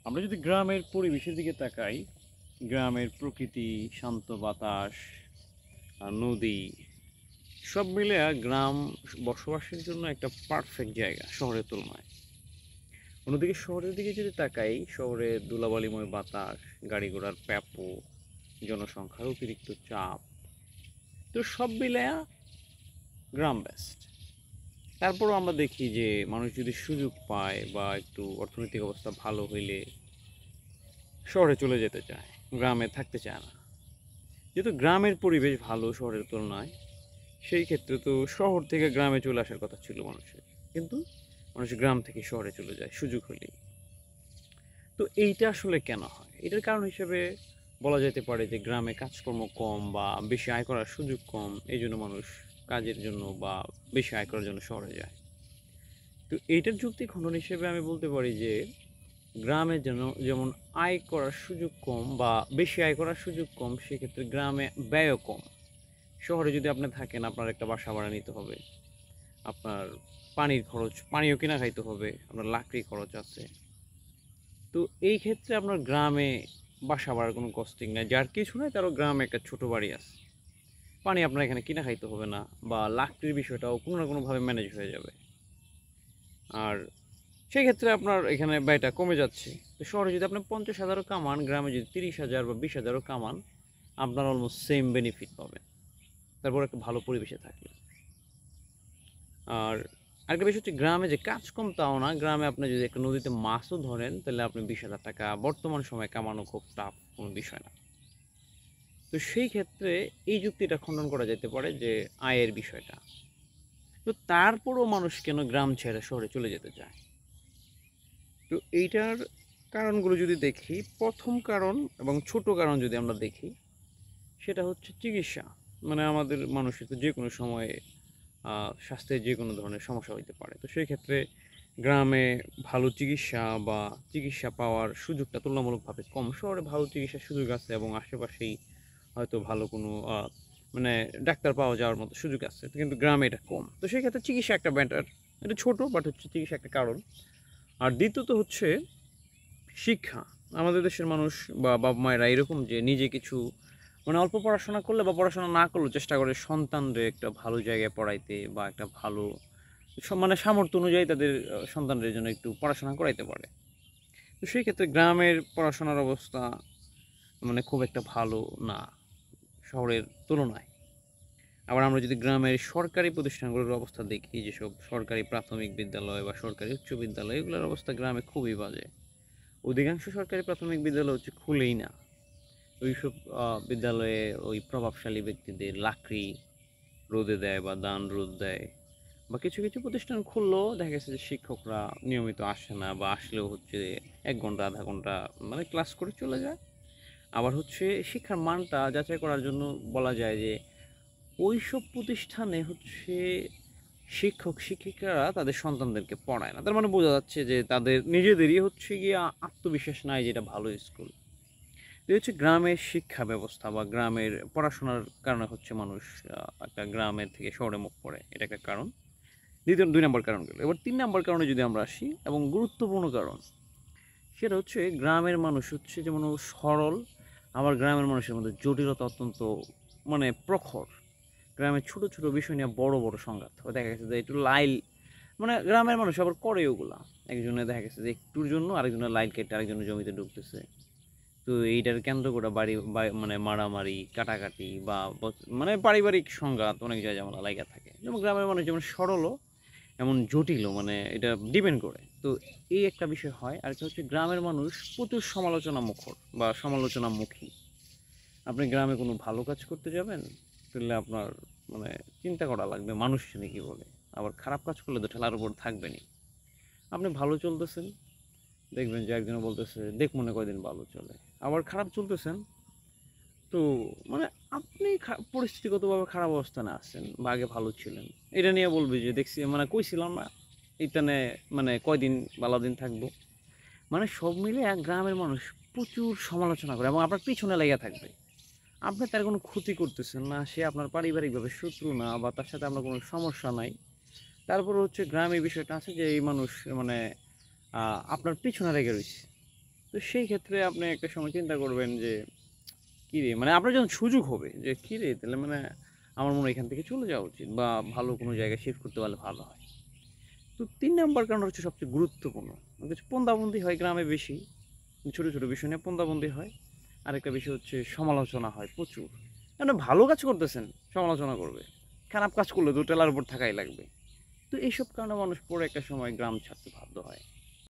আমরা যদি গ্রামের পরিবেশের দিকে তাকাই, গ্রামের প্রকৃতি, শান্ত বাতাস, নদী সব মিলে গ্রাম বসবাসের জন্য একটা পারফেক্ট জায়গা শহরের তুলনায়। অন্যদিকে শহরের দিকে যদি তাকাই, শহরে ধুলাবালিময় বাতাস, গাড়ি ঘোড়ার প্যাপো, জনসংখ্যার অতিরিক্ত চাপ, তো সব মিলে গ্রাম বেস্ট। তারপরও আমরা দেখি যে মানুষ যদি সুযোগ পায় বা একটু অর্থনৈতিক অবস্থা ভালো হইলে শহরে চলে যেতে চায়, গ্রামে থাকতে চায় না। যেহেতু গ্রামের পরিবেশ ভালো শহরের তুলনায়, সেই ক্ষেত্রে তো শহর থেকে গ্রামে চলে আসার কথা ছিল মানুষের, কিন্তু মানুষ গ্রাম থেকে শহরে চলে যায় সুযোগ হলেই। তো এইটা আসলে কেন হয়? এটার কারণ হিসেবে বলা যেতে পারে যে গ্রামে কাজকর্ম কম বা বেশি আয় করার সুযোগ কম, এই জন্য মানুষ কাজের জন্য বা বেশি আয় করার জন্য শহরে যায়। তো এইটার যুক্তি খণ্ডন হিসেবে আমি বলতে পারি যে গ্রামে যেমন আয় করার সুযোগ কম বা বেশি আয় করার সুযোগ কম, সেক্ষেত্রে গ্রামে ব্যয়ও কম। শহরে যদি আপনি থাকেন, আপনার একটা বাসা ভাড়া নিতে হবে, আপনার পানির খরচ, পানিও কিনা খাইতে হবে, আপনার লাকড়ি খরচ আছে। তো এই ক্ষেত্রে আপনার গ্রামে বাসা ভাড়ার কোনো কস্টিং নাই, যার কিছু নাই তারও গ্রামে একটা ছোট বাড়ি আছে, পানি আপনার এখানে কিনা খাইতে হবে না, বা লাকড়ির বিষয়টাও কোনো না কোনোভাবে ম্যানেজ হয়ে যাবে। আর সেই ক্ষেত্রে আপনার এখানে ব্যয়টা কমে যাচ্ছে। তো শহরে যদি আপনি 50,000ও কামান, গ্রামে যদি 30,000 বা 20,000ও কামান, আপনার অলমোস্ট সেম বেনিফিট পাবেন, তারপর একটা ভালো পরিবেশে থাকলে। আর আরেকটা বিষয় হচ্ছে, গ্রামে যে কাজ কম তাও না, গ্রামে আপনি যদি একটা নদীতে মাছও ধরেন, তাহলে আপনি 20,000 টাকা বর্তমান সময়ে কামানো খুব টাফ কোনো বিষয় না। তো সেই ক্ষেত্রে এই যুক্তিটা খণ্ডন করা যেতে পারে যে আয়ের বিষয়টা। তো তারপরও মানুষ কেন গ্রাম ছেড়ে শহরে চলে যেতে চায়? তো এইটার কারণগুলো যদি দেখি, প্রথম কারণ এবং ছোট কারণ যদি আমরা দেখি, সেটা হচ্ছে চিকিৎসা। মানে আমাদের মানুষের তো যে কোনো সময়ে স্বাস্থ্যের যে কোনো ধরনের সমস্যা হইতে পারে। তো সেই ক্ষেত্রে গ্রামে ভালো চিকিৎসা বা চিকিৎসা পাওয়ার সুযোগটা তুলনামূলকভাবে কম। শহরে ভালো চিকিৎসার সুযোগ আছে এবং আশেপাশেই হয়তো ভালো কোনো মানে ডাক্তার পাওয়া যাওয়ার মতো সুযোগ আছে, কিন্তু গ্রামে এটা কম। তো সেই ক্ষেত্রে চিকিৎসা একটা ব্যাটার, এটা ছোট বাট হচ্ছে চিকিৎসা একটা কারণ। আর দ্বিতীয়ত হচ্ছে শিক্ষা। আমাদের দেশের মানুষ বা বাবা মায়েরা এরকম যে নিজে কিছু মানে অল্প পড়াশোনা করলে বা পড়াশোনা না করলেও চেষ্টা করে সন্তানদের একটা ভালো জায়গায় পড়াইতে, বা একটা ভালো মানে সামর্থ্য অনুযায়ী তাদের সন্তানদের জন্য একটু পড়াশোনা করাইতে পারে। তো সেই ক্ষেত্রে গ্রামের পড়াশোনার অবস্থা মানে খুব একটা ভালো না শহরের তুলনায়। আবার আমরা যদি গ্রামের সরকারি প্রতিষ্ঠানগুলোর অবস্থা দেখি, যেসব সরকারি প্রাথমিক বিদ্যালয় বা সরকারি উচ্চ বিদ্যালয়, এগুলোর অবস্থা গ্রামে খুবই বাজে। অধিকাংশ সরকারি প্রাথমিক বিদ্যালয় হচ্ছে খুলেই না। ওইসব বিদ্যালয়ে ওই প্রভাবশালী ব্যক্তিদের লাকড়ি রোদে দেয় বা দান রোদ দেয়, বা কিছু কিছু প্রতিষ্ঠান খুললেও দেখা গেছে যে শিক্ষকরা নিয়মিত আসে না, বা আসলেও হচ্ছে 1 ঘন্টা আধা ঘন্টা মানে ক্লাস করে চলে যায়। আবার হচ্ছে শিক্ষার মানটা যাচাই করার জন্য বলা যায় যে ওইসব প্রতিষ্ঠানে হচ্ছে শিক্ষক শিক্ষিকারা তাদের সন্তানদেরকে পড়ায় না। তার মানে বোঝা যাচ্ছে যে তাদের নিজেদেরই হচ্ছে গিয়ে আত্মবিশ্বাস নাই যেটা ভালো স্কুল। তো হচ্ছে গ্রামের শিক্ষা ব্যবস্থা বা গ্রামের পড়াশোনার কারণে হচ্ছে মানুষ একটা গ্রামের থেকে শহরে মুখ করে, এটা একটা কারণ। 2 নম্বর কারণ গেল, এবার 3 নম্বর কারণে যদি আমরা আসি, এবং গুরুত্বপূর্ণ কারণ, সেটা হচ্ছে গ্রামের মানুষ হচ্ছে যেমন সরল, আবার গ্রামের মানুষের মধ্যে জটিলতা অত্যন্ত মানে প্রখর। গ্রামের ছোট ছোট বিষয় নিয়ে বড় বড় সংঘাত হয়। দেখা গেছে যে একটু লাইল মানে গ্রামের মানুষ আবার করে ওগুলা, একজনে দেখা গেছে যে একটুর জন্য আরেকজনের লাইল কেটে আরেকজনের জমিতে ঢুকতেছে। তো এইটার কেন্দ্র করে মানে মারামারি কাটাকাটি বা মানে পারিবারিক সংঘাত অনেক জায়গায় যেমন লাইগা থাকে। যেমন গ্রামের মানুষ যেমন সরলও এমন জটিলও, মানে এটা ডিপেন্ড করে। তো এই একটা বিষয় হয়। আর একটা হচ্ছে গ্রামের মানুষ প্রচুর সমালোচনা মুখর বা সমালোচনামুখী। আপনি গ্রামে কোনো ভালো কাজ করতে যাবেন, তাহলে আপনার মানে চিন্তা করা লাগবে মানুষ জানে কি বলে। আবার খারাপ কাজ করলে তো ঠেলার উপর থাকবেনই। আপনি ভালো চলতেছেন, দেখবেন যে একজনে বলতেছে দেখ মনে কয়দিন ভালো চলে। আবার খারাপ চলতেছেন, তো মানে আপনি পরিস্থিতিগতভাবে খারাপ অবস্থানে আছেন বা আগে ভালো ছিলেন, এটা নিয়ে বলবে যে দেখছি মানে কইছিলাম না এইখানে মানে কয়দিন ভালো দিন থাকবো। মানে সব মিলে এক গ্রামের মানুষ প্রচুর সমালোচনা করে এবং আপনার পিছনে লেগে থাকবে। আপনি তার কোনো ক্ষতি করতেছেন না, সে আপনার পারিবারিকভাবে শত্রু না, বা তার সাথে আপনার কোনো সমস্যা নাই। তারপরে হচ্ছে গ্রামে এই বিষয়টা আছে যে এই মানুষ মানে আপনার পিছনে লেগে রয়েছে। তো সেই ক্ষেত্রে আপনি একটা সময় চিন্তা করবেন যে, কিরে মানে আপনার যখন সুযোগ হবে যে কিরে তাহলে মানে আমার মনে হয় এখান থেকে চলে যাওয়া উচিত বা ভালো কোনো জায়গায় শিফট করতে পারলে ভালো হয়। তো ৩ নাম্বার কারণ হচ্ছে সবচেয়ে গুরুত্বপূর্ণ। কিছু পন্দাবন্দি হয় গ্রামে বেশি। ছোট, ছোট বিষয় নিয়ে পন্দাবন্দি হয়। আরেকটা বিষয় হচ্ছে সমালোচনা হয় প্রচুর। মানে ভালো কাজ করতেছেন, সমালোচনা করবে। খারাপ কাজ করলে তো টেলার উপর থাকাই লাগবে। তো এইসব কারণে মানুষ পরে একটা সময় গ্রাম ছাড়তে বাধ্য হয়।